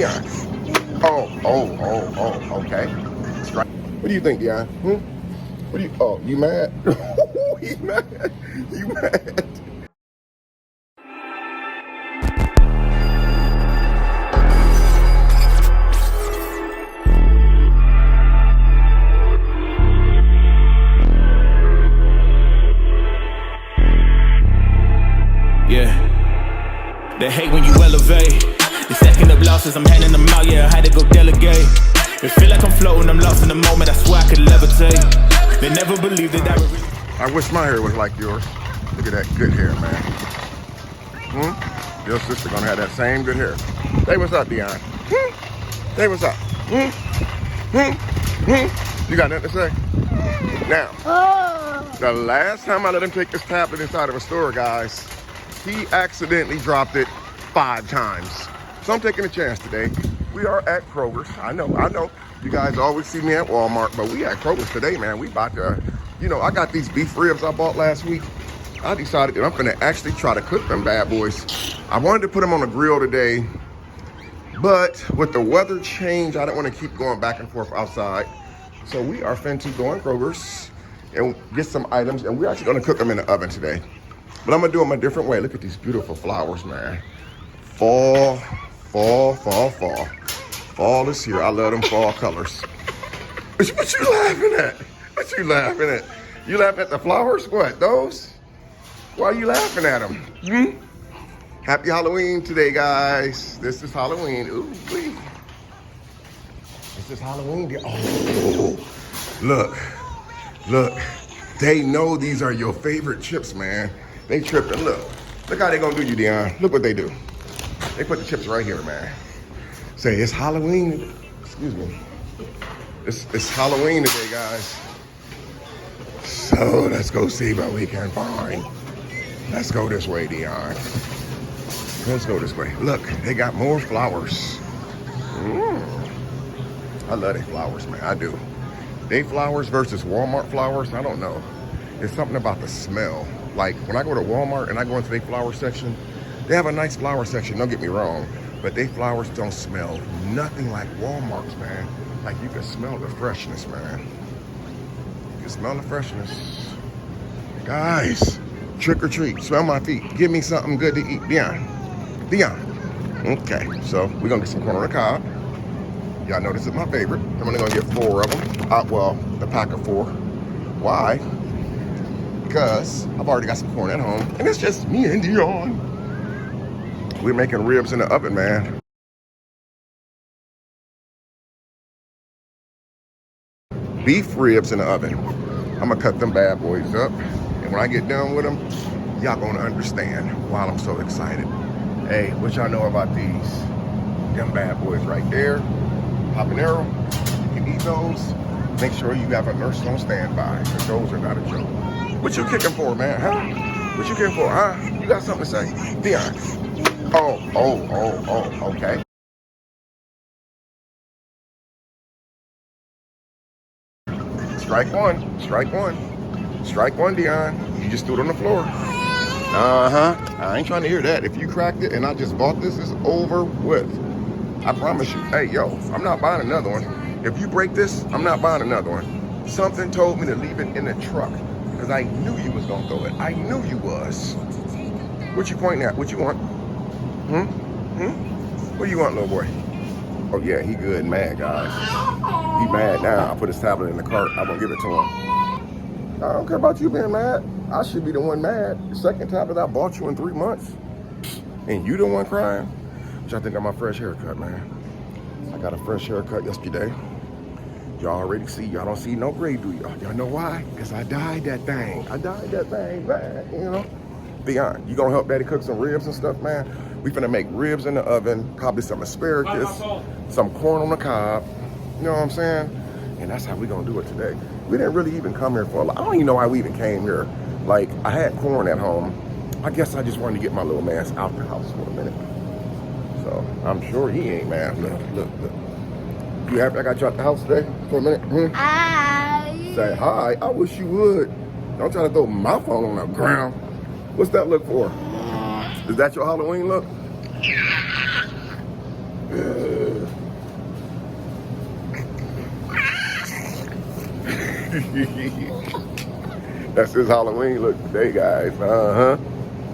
Yeah. Okay. What do you think, Deion? What do you, you mad? He's mad. You mad? Yeah. They hate when you elevate. They stacking up losses, I'm handing them out, yeah, I had to go delegate. It feel like I'm floating, I'm lost in the moment, I swear I could levitate. They never believed that I would really... I wish my hair was like yours. Look at that good hair, man. Your sister gonna have that same good hair. Hey, what's up, Deion? Hey, what's up? You got nothing to say? Now, the last time I let him take this tablet inside of a store, guys, he accidentally dropped it 5 times. So I'm taking a chance today. We are at Kroger's. I know. You guys always see me at Walmart, but we at Kroger's today, man. We about to, I got these beef ribs I bought last week. I decided that I'm gonna actually try to cook them bad boys. I wanted to put them on the grill today, but with the weather change, I don't want to keep going back and forth outside. So we are finna go in Kroger's and get some items, and we're actually gonna cook them in the oven today. But I'm gonna do them a different way. Look at these beautiful flowers, man. Fall. Fall is here. I love them fall colors. What you laughing at? What you laughing at? You laughing at the flowers? What, those? Why are you laughing at them? Happy Halloween today, guys. This is Halloween. Ooh, wee. This is Halloween. Oh, look. They know these are your favorite chips, man. They tripping. Look how they gonna do you, Deion. Look what they do. They put the chips right here, man. Say it's Halloween. Excuse me. It's Halloween today, guys. So let's go see what we can find. Let's go this way, Deion. Let's go this way. Look, they got more flowers. I love their flowers, man. I do. They flowers versus Walmart flowers, I don't know. It's something about the smell. Like when I go to Walmart and I go into their flower section, they have a nice flower section, don't get me wrong, but they flowers don't smell nothing like Walmart's, man. Like you can smell the freshness, man. You can smell the freshness. Guys, trick or treat, smell my feet. Give me something good to eat. Deion. Okay, so we're gonna get some corn on the cob. Y'all know this is my favorite. I'm only gonna get 4 of them. Well, the pack of 4. Why? Because I've already got some corn at home, and it's just me and Deion. We're making ribs in the oven, man. Beef ribs in the oven. I'm gonna cut them bad boys up, and when I get done with them, y'all gonna understand why I'm so excited. Hey, what y'all know about these? Them bad boys right there. Habanero, you can eat those. Make sure you have a nurse on standby, because those are not a joke. What you kicking for, man, huh? What you kicking for, huh? You got something to say? Deion. Okay. Strike one, Deion. You just threw it on the floor. I ain't trying to hear that. If you cracked it and I just bought this, it's over with. I promise you. Hey, yo, I'm not buying another one. If you break this, I'm not buying another one. Something told me to leave it in the truck because I knew you was gonna throw it. I knew you was. What you pointing at? What you want? What do you want, little boy? Oh yeah, he good and mad, guys. He mad now. I put his tablet in the cart. I'm gonna give it to him. I don't care about you being mad. I should be the one mad. The second tablet I bought you in 3 months, and you the one crying. What y'all think of my fresh haircut, man? I got a fresh haircut yesterday. Y'all already see. Y'all don't see no gray, do y'all? Y'all know why? Because I dyed that thing. Man, Deion, you gonna help Daddy cook some ribs and stuff, man? We finna make ribs in the oven, probably some asparagus, some corn on the cob. You know what I'm saying? And that's how we gonna do it today. We didn't really even come here for a lot. I don't even know why we even came here. Like, I had corn at home. I guess I just wanted to get my little man's out the house for a minute. So, I'm sure he ain't mad. Look. You happy I got you out the house today for a minute? Hi. Say hi. I wish you would. Don't try to throw my phone on the ground. What's that look for? Is that your Halloween look? That's his Halloween look today, guys. Uh-huh.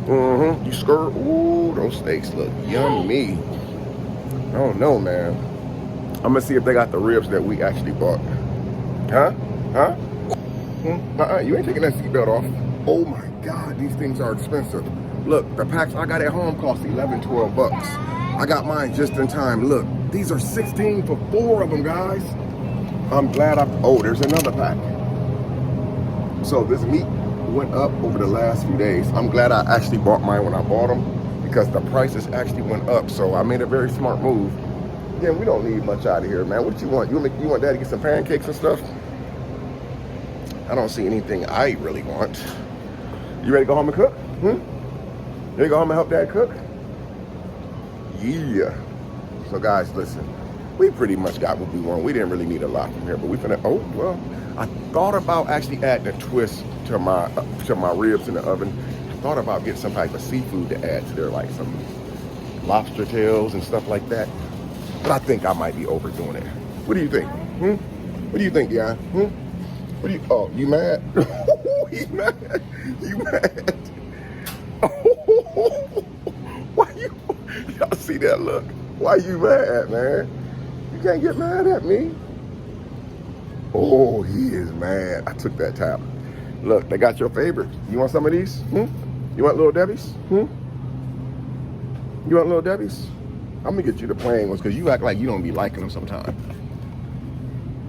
Mm-hmm. You skirt. Ooh, those steaks look yummy. I don't know, man. I'm gonna see if they got the ribs that we actually bought. Huh? Huh? You ain't taking that seatbelt off. Oh my God, these things are expensive. Look, the packs I got at home cost 11, 12 bucks. I got mine just in time. Look, these are 16 for 4 of them, guys. I'm glad oh, there's another pack. So this meat went up over the last few days. I'm glad I actually bought mine when I bought them because the prices actually went up. So I made a very smart move. Yeah, we don't need much out of here, man. What you want? You want Dad to get some pancakes and stuff? I don't see anything I really want. You ready to go home and cook? You ready to go home and help Dad cook? Yeah. So guys, listen. We pretty much got what we want. We didn't really need a lot from here, but we finna, oh, well, I thought about actually adding a twist to my ribs in the oven. I thought about getting some type of seafood to add to there, like some lobster tails and stuff like that. But I think I might be overdoing it. What do you think? What do you think, Deion? What do you, oh, you mad? You mad? You mad? Why you, y'all see that look? Why you mad, man? You can't get mad at me. Oh, he is mad. I took that tap. Look, they got your favorite. You want some of these? You want Little Debbie's? You want Little Debbie's? I'm gonna get you the plain ones because you act like you don't be liking them sometimes.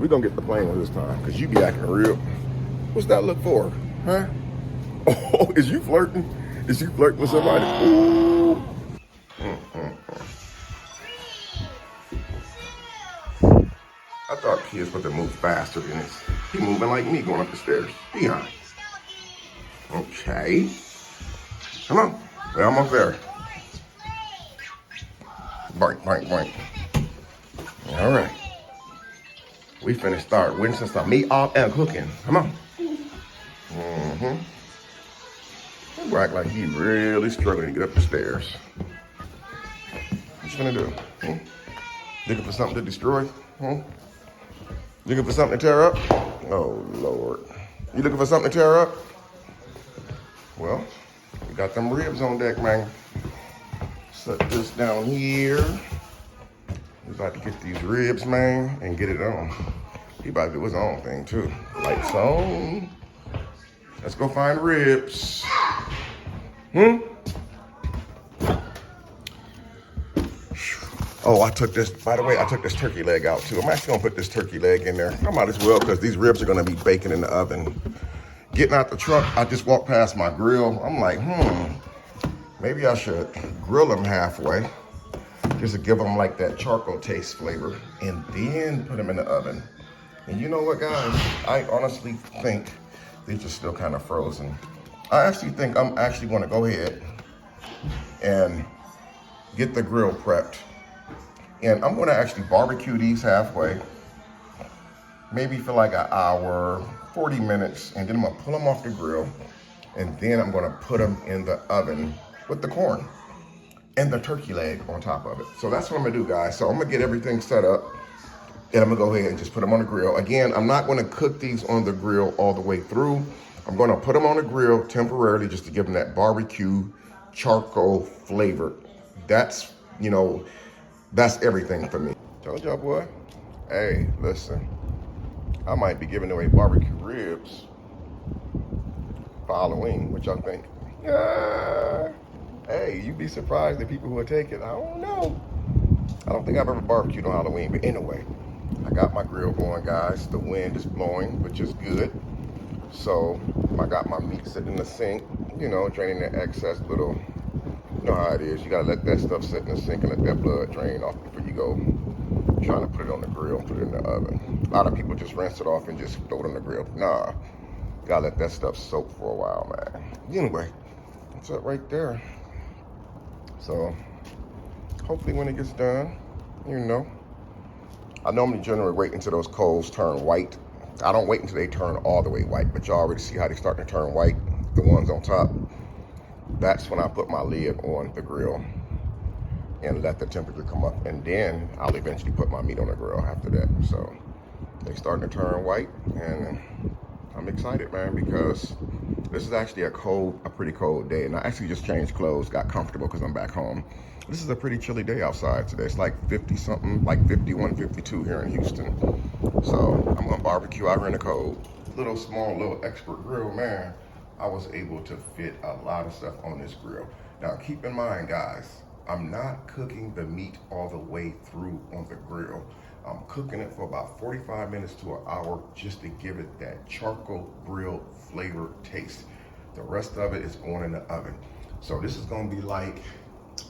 We're gonna get the plain ones this time because you be acting real. What's that look for? Huh? Oh, is you flirting? Is you flirting with somebody? Ooh. I thought kids would move faster than this. He moving like me going up the stairs. Deion. Okay. Come on. We're almost there. Boink, boink, boink. All right. We finna start rinsing some meat off and cooking. Come on. He act like he really struggling to get up the stairs. What you finna do? Looking for something to destroy? Looking for something to tear up? Oh, Lord. You looking for something to tear up? Well, we got them ribs on deck, man. Set this down here. We're about to get these ribs, man, and get it on. He about to do his own thing, too. Lights on. Let's go find ribs. Oh, I took this, by the way, I took this turkey leg out too. I'm actually gonna put this turkey leg in there. I might as well because these ribs are gonna be baking in the oven. Getting out the truck, I just walked past my grill. I'm like, maybe I should grill them halfway just to give them like that charcoal taste flavor and then put them in the oven. And you know what, guys? I honestly think they're just still kind of frozen. I actually think I'm actually gonna go ahead and get the grill prepped. And I'm gonna actually barbecue these halfway, maybe for like an hour, 40 minutes, and then I'm gonna pull them off the grill, and then I'm gonna put them in the oven with the corn and the turkey leg on top of it. So that's what I'm gonna do, guys. So I'm gonna get everything set up, and I'm gonna go ahead and just put them on the grill. Again, I'm not gonna cook these on the grill all the way through. I'm gonna put them on the grill temporarily just to give them that barbecue charcoal flavor. That's, you know, that's everything for me. Told y'all, boy. Hey, listen. I might be giving away barbecue ribs for Halloween. What y'all think? Hey, you'd be surprised at people who would take it. I don't know. I don't think I've ever barbecued on Halloween. But anyway, I got my grill going, guys. The wind is blowing, which is good. So I got my meat sitting in the sink, you know, draining the excess little. You know how it is. You gotta let that stuff sit in the sink and let that blood drain off before you go trying to put it on the grill, put it in the oven. A lot of people just rinse it off and just throw it on the grill. Nah, you gotta let that stuff soak for a while, man. Anyway, that's it right there. So hopefully when it gets done, you know, I normally generally wait until those coals turn white. I don't wait until they turn all the way white, but y'all already see how they starting to turn white, the ones on top. That's when I put my lid on the grill and let the temperature come up, and then I'll eventually put my meat on the grill after that. So They're starting to turn white, and I'm excited, man, because this is actually a pretty cold day. And I actually just changed clothes, got comfortable because I'm back home. This is a pretty chilly day outside today. It's like 50 something, like 51, 52 here in Houston. So I'm gonna barbecue out here in the cold. Little expert grill, man. I was able to fit a lot of stuff on this grill. Now keep in mind, guys, I'm not cooking the meat all the way through on the grill. I'm cooking it for about 45 minutes to an hour just to give it that charcoal grill flavor taste. The rest of it is going in the oven. So this is gonna be like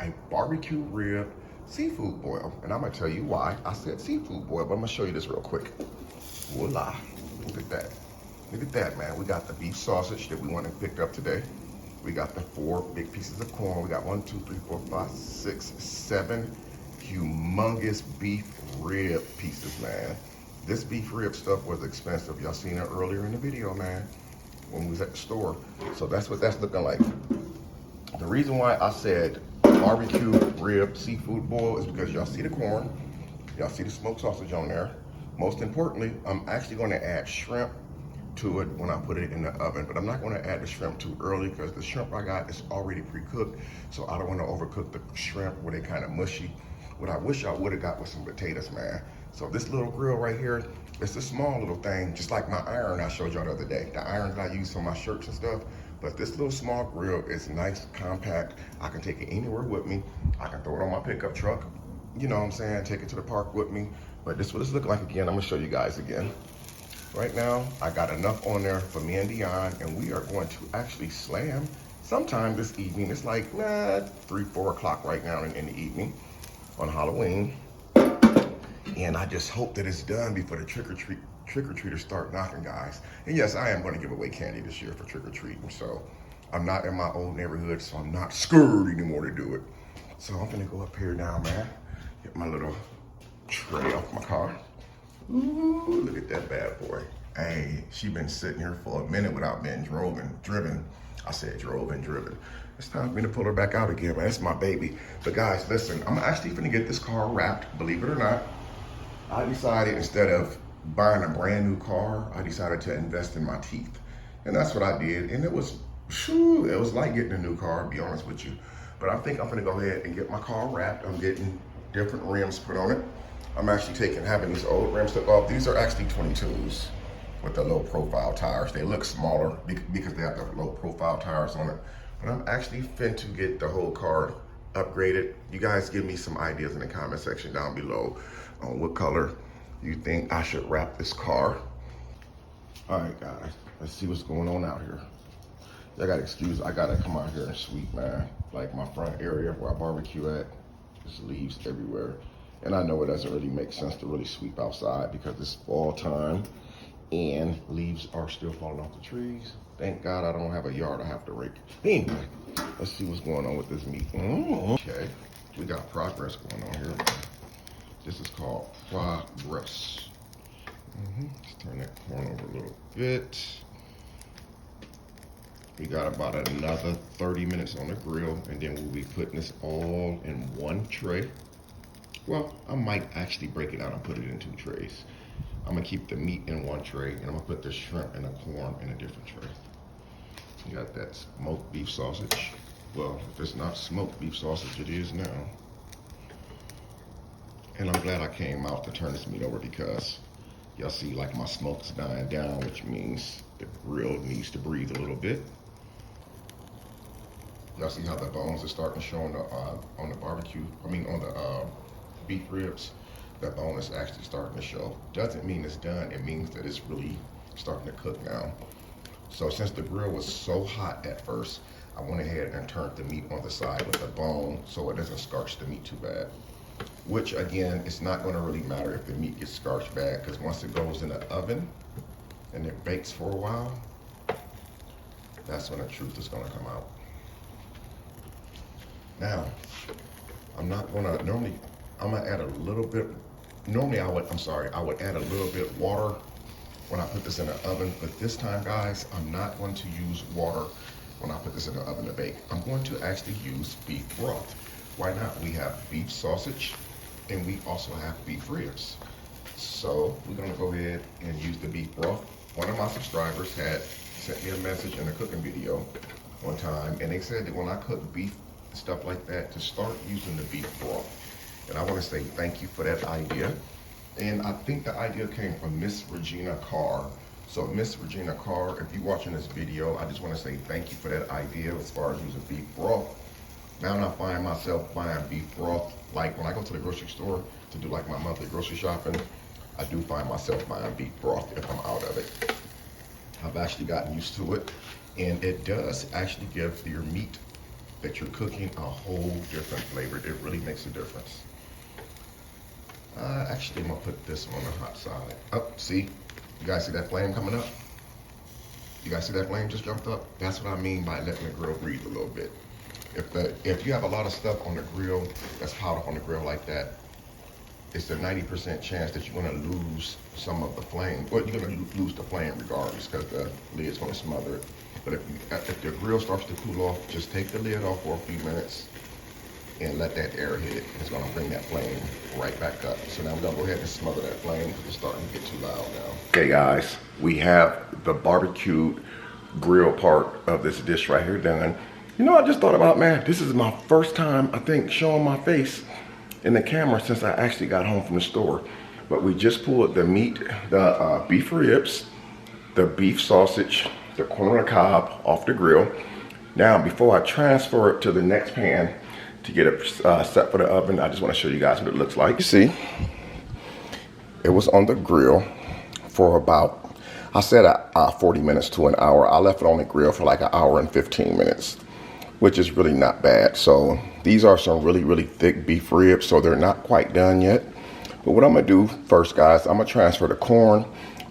a barbecue rib seafood boil. And I'm gonna tell you why I said seafood boil, but I'm gonna show you this real quick. Voila, look at that. Look at that, man. We got the beef sausage that we went and picked up today. We got the 4 big pieces of corn. We got 1, 2, 3, 4, 5, 6, 7 humongous beef rib pieces, man. This beef rib stuff was expensive. Y'all seen it earlier in the video, man, when we was at the store. So that's what that's looking like. The reason why I said barbecue rib seafood boil is because y'all see the corn, y'all see the smoked sausage on there. Most importantly, I'm actually going to add shrimp to it when I put it in the oven, but I'm not going to add the shrimp too early because the shrimp I got is already pre-cooked, so I don't want to overcook the shrimp where they kind of mushy. What I wish I would have got was some potatoes, man. So this little grill right here, it's a small little thing, just like my iron I showed y'all the other day. The iron that I use for my shirts and stuff, but this little small grill is nice, compact. I can take it anywhere with me. I can throw it on my pickup truck, you know what I'm saying, take it to the park with me. But this is what it's looking like again. I'm gonna show you guys again. Right now, I got enough on there for me and Dion, and we are going to actually slam sometime this evening. It's like 3, 4 o'clock right now in the evening on Halloween. And I just hope that it's done before the trick-or-treaters start knocking, guys. And yes, I am going to give away candy this year for trick-or-treating. So I'm not in my old neighborhood, so I'm not scared anymore to do it. So I'm going to go up here now, man. Get my little tray off my car. Ooh, look at that bad boy. Hey, she been sitting here for a minute without being driven. I said drove and driven. It's time for me to pull her back out again, man. That's my baby. But guys, listen, I'm actually gonna get this car wrapped, believe it or not. I decided instead of buying a brand new car, I decided to invest in my teeth. And that's what I did. And it was like getting a new car, to be honest with you. But I think I'm gonna go ahead and get my car wrapped. I'm getting different rims put on it. I'm actually having these old rims took off. These are actually 22s with the low profile tires. They look smaller because they have the low profile tires on it. But I'm actually fin to get the whole car upgraded. You guys give me some ideas in the comment section down below on what color you think I should wrap this car. All right, guys, let's see what's going on out here. I gotta come out here and sweep, man. Like my front area where I barbecue at, there's leaves everywhere. And I know it doesn't really make sense to really sweep outside because it's fall time and leaves are still falling off the trees. Thank God I don't have a yard I have to rake. Anyway, let's see what's going on with this meat. Okay, we got progress going on here. This is called progress. Let's turn that corn over a little bit. We got about another 30 minutes on the grill, and then we'll be putting this all in one tray. Well, I might actually break it out and put it in 2 trays. I'm gonna keep the meat in one tray, and I'm gonna put the shrimp and the corn in a different tray. You got that smoked beef sausage. Well, if it's not smoked beef sausage, it is now. And I'm glad I came out to turn this meat over because y'all see like my smoke's dying down, which means the grill needs to breathe a little bit. Y'all see how the bones are starting to show on the barbecue, on the beef ribs. That bone is actually starting to show. Doesn't mean it's done, it means that it's really starting to cook now. So since the grill was so hot at first, I went ahead and turned the meat on the side with the bone so it doesn't scorch the meat too bad. Which again, it's not gonna really matter if the meat gets scorched bad because once it goes in the oven and it bakes for a while, that's when the truth is gonna come out. Now, I'm gonna add a little bit, normally I would add a little bit of water when I put this in the oven, but this time, guys, I'm not going to use water when I put this in the oven to bake. I'm going to actually use beef broth. Why not? We have beef sausage, and we also have beef ribs. So we're gonna go ahead and use the beef broth. One of my subscribers had sent me a message in a cooking video one time, and they said that when I cook beef and stuff like that, to start using the beef broth. And I want to say thank you for that idea. And I think the idea came from Miss Regina Carr. So Miss Regina Carr, if you're watching this video, I just want to say thank you for that idea as far as using beef broth. Now I find myself buying beef broth, like when I go to the grocery store to do like my monthly grocery shopping, I do find myself buying beef broth if I'm out of it. I've actually gotten used to it, and it does actually give your meat that you're cooking a whole different flavor. It really makes a difference. Actually, I'm gonna put this on the hot side. Oh, see? You guys see that flame coming up? You guys see that flame just jumped up? That's what I mean by letting the grill breathe a little bit. If you have a lot of stuff on the grill that's hot up on the grill like that, it's a 90% chance that you're gonna lose some of the flame. Well, you're gonna lose the flame regardless, because the lid's gonna smother it. But if the grill starts to cool off, just take the lid off for a few minutes and let that air hit. It's gonna bring that flame right back up. So now we're gonna go ahead and smother that flame because it's starting to get too loud now. Okay guys, we have the barbecued grill part of this dish right here done. You know, I just thought about, man, this is my first time, I think, showing my face in the camera since I actually got home from the store. But we just pulled the meat, the beef ribs, the beef sausage, the corn on the cob off the grill. Now, before I transfer it to the next pan, to get it set for the oven, I just want to show you guys what it looks like. You see, it was on the grill for about, I said 40 minutes to an hour. I left it on the grill for like an hour and 15 minutes, which is really not bad. So these are some really, really thick beef ribs, so they're not quite done yet. But what I'm gonna do first, guys, I'm gonna transfer the corn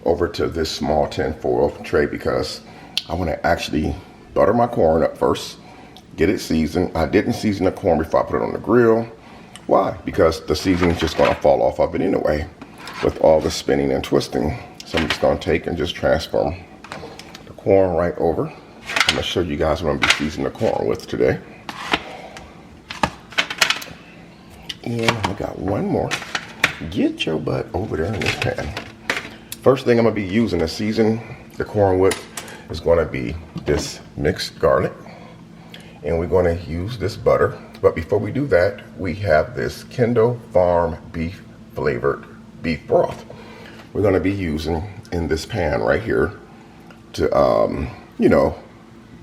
over to this small tin foil tray because I wanna actually butter my corn up first, get it seasoned. I didn't season the corn before I put it on the grill. Why? Because the seasoning's just gonna fall off of it anyway with all the spinning and twisting. So I'm just gonna take and just transfer the corn right over. I'm gonna show you guys what I'm gonna be seasoning the corn with today. And I got one more. Get your butt over there in this pan. First thing I'm gonna be using to season the corn with is gonna be this mixed garlic. And we're gonna use this butter. But before we do that, we have this Kendall Farm beef flavored beef broth. We're gonna be using in this pan right here to, you know,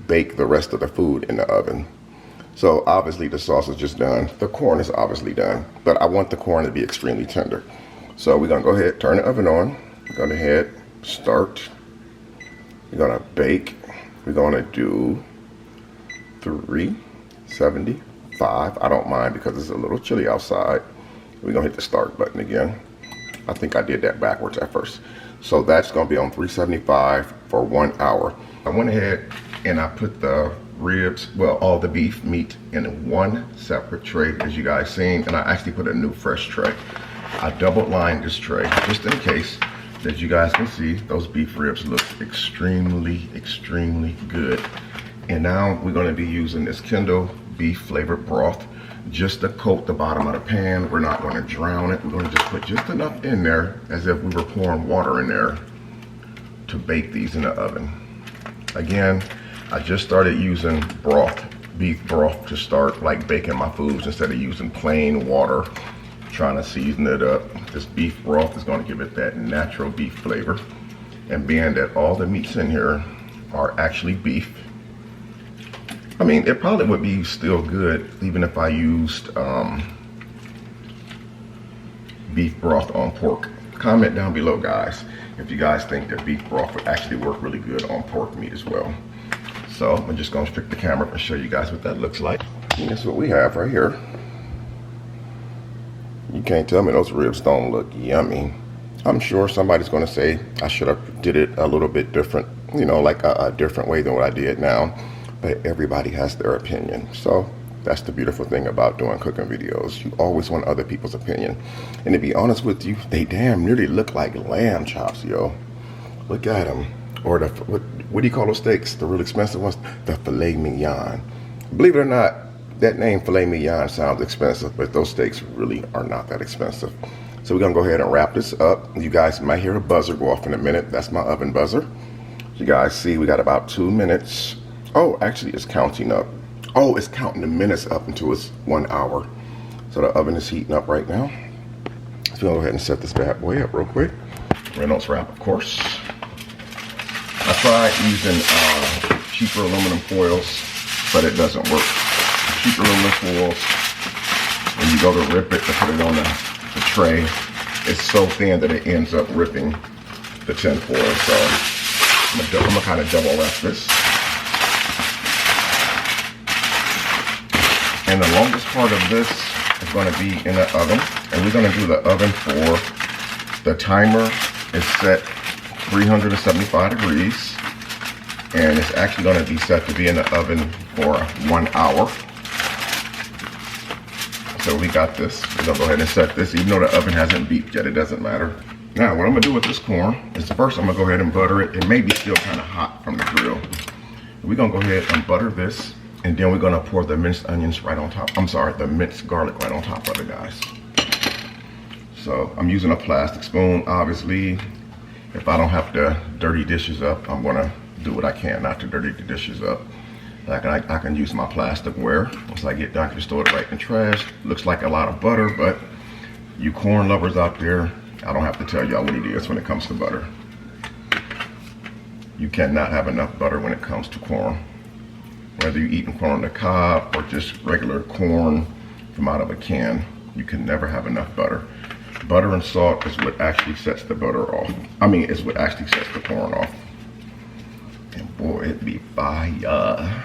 bake the rest of the food in the oven. So obviously the sausage is done. The corn is obviously done, but I want the corn to be extremely tender. So we're gonna go ahead, turn the oven on. We're gonna head, start. We're gonna bake. We're gonna do 375. I don't mind because it's a little chilly outside. We're gonna hit the start button again. I think I did that backwards at first. So that's gonna be on 375 for 1 hour. I went ahead and I put the ribs, well, all the beef meat in one separate tray, as you guys seen, and I actually put a new fresh tray. I double lined this tray just in case. As you guys can see, those beef ribs look extremely, extremely good. And now we're gonna be using this Kendall beef flavored broth just to coat the bottom of the pan. We're not gonna drown it. We're gonna just put just enough in there as if we were pouring water in there to bake these in the oven. Again, I just started using broth, beef broth to start like baking my foods instead of using plain water, trying to season it up. This beef broth is gonna give it that natural beef flavor. And being that all the meats in here are actually beef, I mean, it probably would be still good even if I used beef broth on pork. Comment down below, guys, if you guys think that beef broth would actually work really good on pork meat as well. So I'm just gonna stick the camera up and show you guys what that looks like. And that's what we have right here. You can't tell me those ribs don't look yummy. I'm sure somebody's gonna say I should have did it a little bit different, you know, like a different way than what I did now. But everybody has their opinion. So that's the beautiful thing about doing cooking videos. You always want other people's opinion. And to be honest with you, they damn nearly look like lamb chops, yo. Look at them. Or the, what do you call those steaks? The real expensive ones? The filet mignon. Believe it or not, that name filet mignon sounds expensive, but those steaks really are not that expensive. So we're gonna go ahead and wrap this up. You guys might hear a buzzer go off in a minute. That's my oven buzzer. You guys see we got about 2 minutes. Oh, actually it's counting up. Oh, it's counting the minutes up until it's 1 hour. So the oven is heating up right now. So we'll go ahead and set this bad boy up real quick. Reynolds wrap, of course. I tried using cheaper aluminum foils, but it doesn't work. Cheaper aluminum foils, when you go to rip it to put it on the tray, it's so thin that it ends up ripping the tin foil. So I'm gonna kind of double wrap this. And the longest part of this is going to be in the oven, and we're going to do the oven for, the timer is set 375 degrees, and it's actually going to be set to be in the oven for 1 hour. So we got this. We're going to go ahead and set this, even though the oven hasn't beeped yet, it doesn't matter. Now what I'm going to do with this corn is first I'm going to go ahead and butter it. It may be still kind of hot from the grill. We're going to go ahead and butter this, and then we're going to pour the minced onions right on top. I'm sorry, the minced garlic right on top of it, guys. So I'm using a plastic spoon, obviously. If I don't have to dirty dishes up, I'm going to do what I can not to dirty the dishes up. I can use my plasticware. Once I get done, I can store it right in trash. Looks like a lot of butter, but you corn lovers out there, I don't have to tell y'all what it is when it comes to butter. You cannot have enough butter when it comes to corn. Whether you're eating corn on the cob or just regular corn from out of a can, you can never have enough butter. Butter and salt is what actually sets the butter off. I mean, it's what actually sets the corn off. And boy, it be fire.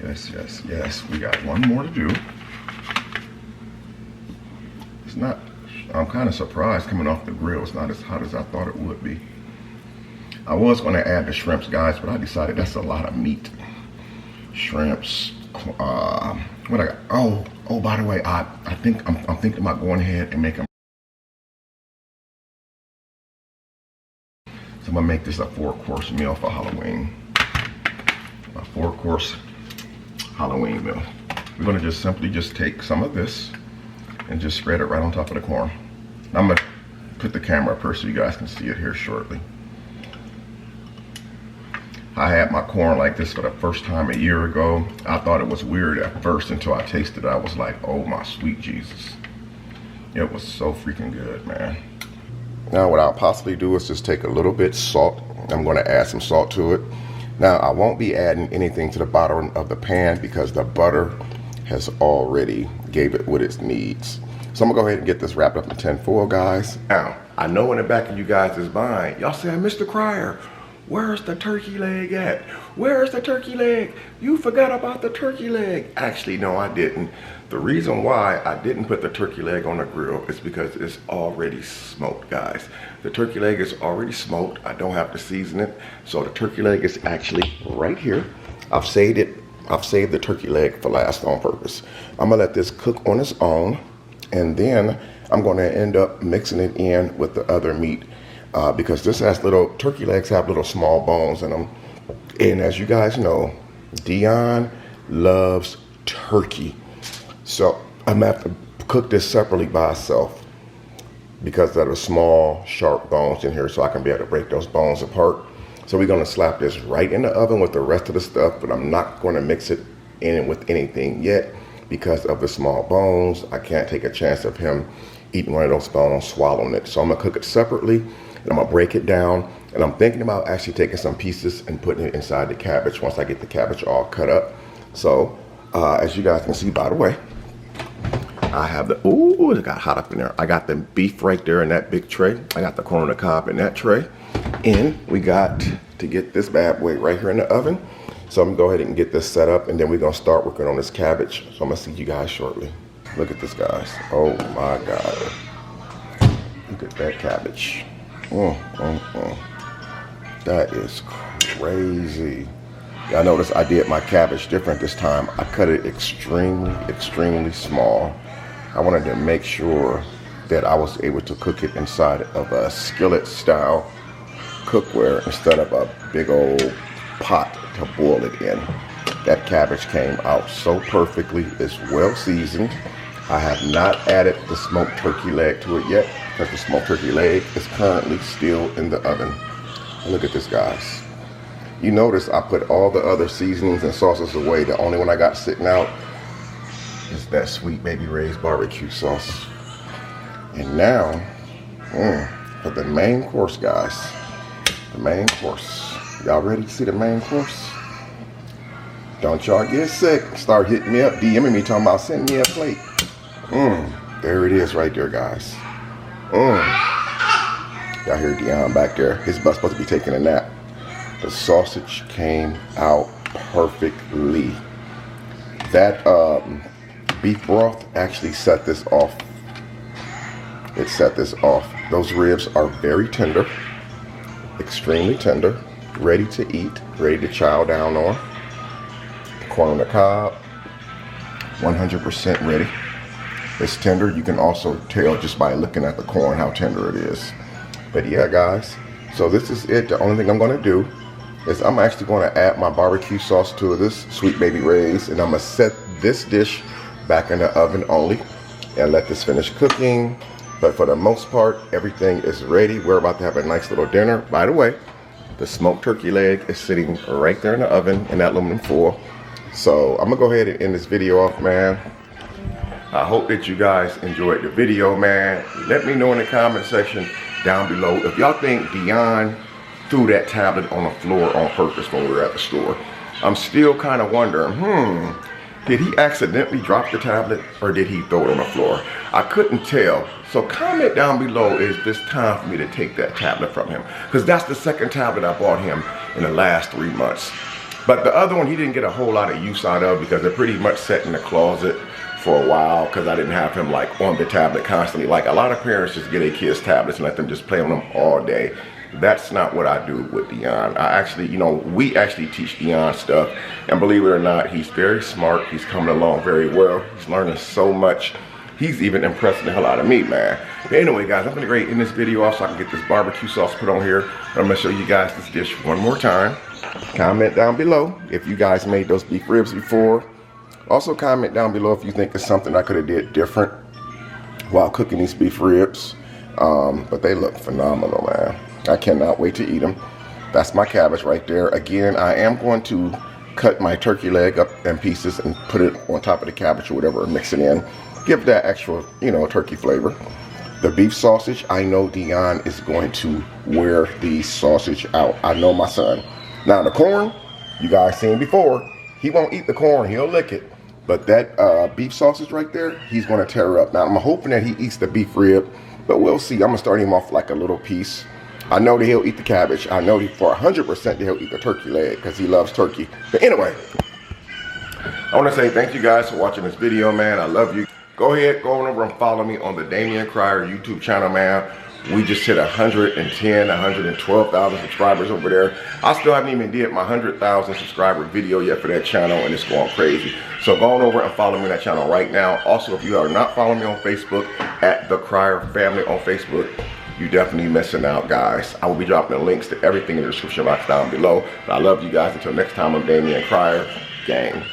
Yes, yes, yes. We got one more to do. It's not, I'm kind of surprised coming off the grill. It's not as hot as I thought it would be. I was going to add the shrimps, guys, but I decided that's a lot of meat. Shrimps, what I got? Oh, by the way, I'm thinking about going ahead and making. So I'm gonna make this a 4-course meal for Halloween. A 4-course Halloween meal. We're gonna just simply take some of this and just spread it right on top of the corn. I'm gonna put the camera up here so you guys can see it here shortly. I had my corn like this for the first time a year ago. I thought it was weird at first until I tasted it. I was like, oh my sweet Jesus. It was so freaking good, man. Now what I'll possibly do is just take a little bit salt. I'm gonna add some salt to it. Now I won't be adding anything to the bottom of the pan because the butter has already gave it what it needs. So I'm gonna go ahead and get this wrapped up in tin foil, guys. Now, I know in the back of you guys' mind, y'all saying, Mr. Cryer, where's the turkey leg at? Where's the turkey leg? You forgot about the turkey leg. Actually, no, I didn't. The reason why I didn't put the turkey leg on the grill is because it's already smoked, guys. The turkey leg is already smoked. I don't have to season it. So the turkey leg is actually right here. I've saved the turkey leg for last on purpose. I'm gonna let this cook on its own, and then I'm gonna end up mixing it in with the other meat. Because this has turkey legs have little small bones in them. And as you guys know, Dion loves turkey. So I'm gonna have to cook this separately by itself because of the small, sharp bones in here, so I can be able to break those bones apart. So we're gonna slap this right in the oven with the rest of the stuff, but I'm not gonna mix it in with anything yet because of the small bones. I can't take a chance of him eating one of those bones, swallowing it. So I'm gonna cook it separately, and I'm gonna break it down. And I'm thinking about actually taking some pieces and putting it inside the cabbage once I get the cabbage all cut up. So as you guys can see, by the way, I have the, ooh, it got hot up in there. I got the beef right there in that big tray. I got the corn on the cob in that tray. And we got to get this bad boy right here in the oven. So I'm gonna go ahead and get this set up, and then we're gonna start working on this cabbage. So I'm gonna see you guys shortly. Look at this, guys. Oh my God. Look at that cabbage. That is crazy. Y'all notice I did my cabbage different this time. I cut it extremely small. I wanted to make sure that I was able to cook it inside of a skillet style cookware instead of a big old pot to boil it in. That cabbage came out so perfectly. It's well seasoned. I have not added the smoked turkey leg to it yet because the smoked turkey leg is currently still in the oven. And look at this, guys. You notice I put all the other seasonings and sauces away. The only one I got sitting out is that Sweet Baby Ray's barbecue sauce. And now, for the main course, guys. The main course. Y'all ready to see the main course? Don't y'all get sick. Start hitting me up, DMing me, talking about sending me a plate. There it is right there, guys. Y'all hear Damion back there. His butt's supposed to be taking a nap. The sausage came out perfectly. That beef broth actually set this off. It set this off. Those ribs are very tender, extremely tender, ready to eat, ready to chow down on. The corn on the cob, 100% ready. It's tender. You can also tell just by looking at the corn how tender it is. But yeah, guys, so this is it. The only thing I'm going to do is I'm actually going to add my barbecue sauce to this Sweet Baby Ray's, and I'm going to set this dish back in the oven only and let this finish cooking. But for the most part, everything is ready. We're about to have a nice little dinner. By the way, the smoked turkey leg is sitting right there in the oven in that aluminum foil. So I'm gonna go ahead and end this video off, man. I hope that you guys enjoyed the video, man. Let me know in the comment section down below if y'all think Damion threw that tablet on the floor on purpose when we were at the store. I'm still kind of wondering, did he accidentally drop the tablet or did he throw it on the floor? I couldn't tell. So comment down below, is this time for me to take that tablet from him? Because that's the second tablet I bought him in the last 3 months. But the other one he didn't get a whole lot of use out of because they're pretty much set in the closet for a while because I didn't have him like on the tablet constantly. Like a lot of parents just get their kids tablets and let them just play on them all day. That's not what I do with Damion. I actually, we actually teach Damion stuff, and believe it or not, he's very smart. He's coming along very well. He's learning so much. He's even impressing the hell out of me, man. But anyway, guys, I'm gonna go end this video off so I can get this barbecue sauce put on here. I'm gonna show you guys this dish one more time. Comment down below if you guys made those beef ribs before. Also comment down below if you think it's something I could have did different while cooking these beef ribs. But they look phenomenal, man. I cannot wait to eat them. That's my cabbage right there. Again, I am going to cut my turkey leg up in pieces and put it on top of the cabbage or whatever, mix it in. Give that extra, turkey flavor. The beef sausage, I know Damion is going to wear the sausage out. I know my son. Now the corn, you guys seen before, he won't eat the corn, he'll lick it. But that beef sausage right there, he's gonna tear her up. Now I'm hoping that he eats the beef rib, but we'll see. I'm gonna start him off like a little piece. I know that he'll eat the cabbage. I know for 100% that he'll eat the turkey leg because he loves turkey. But anyway, I want to say thank you guys for watching this video, man. I love you. Go ahead, go on over and follow me on the Damion Cryer YouTube channel, man. We just hit 112,000 subscribers over there. I still haven't even did my 100,000 subscriber video yet for that channel, and it's going crazy. So go on over and follow me on that channel right now. Also, if you are not following me on Facebook, at TheCryerFamily on Facebook, you're definitely missing out, guys. I will be dropping the links to everything in the description box down below. But I love you guys. Until next time, I'm Damion Cryer. Gang.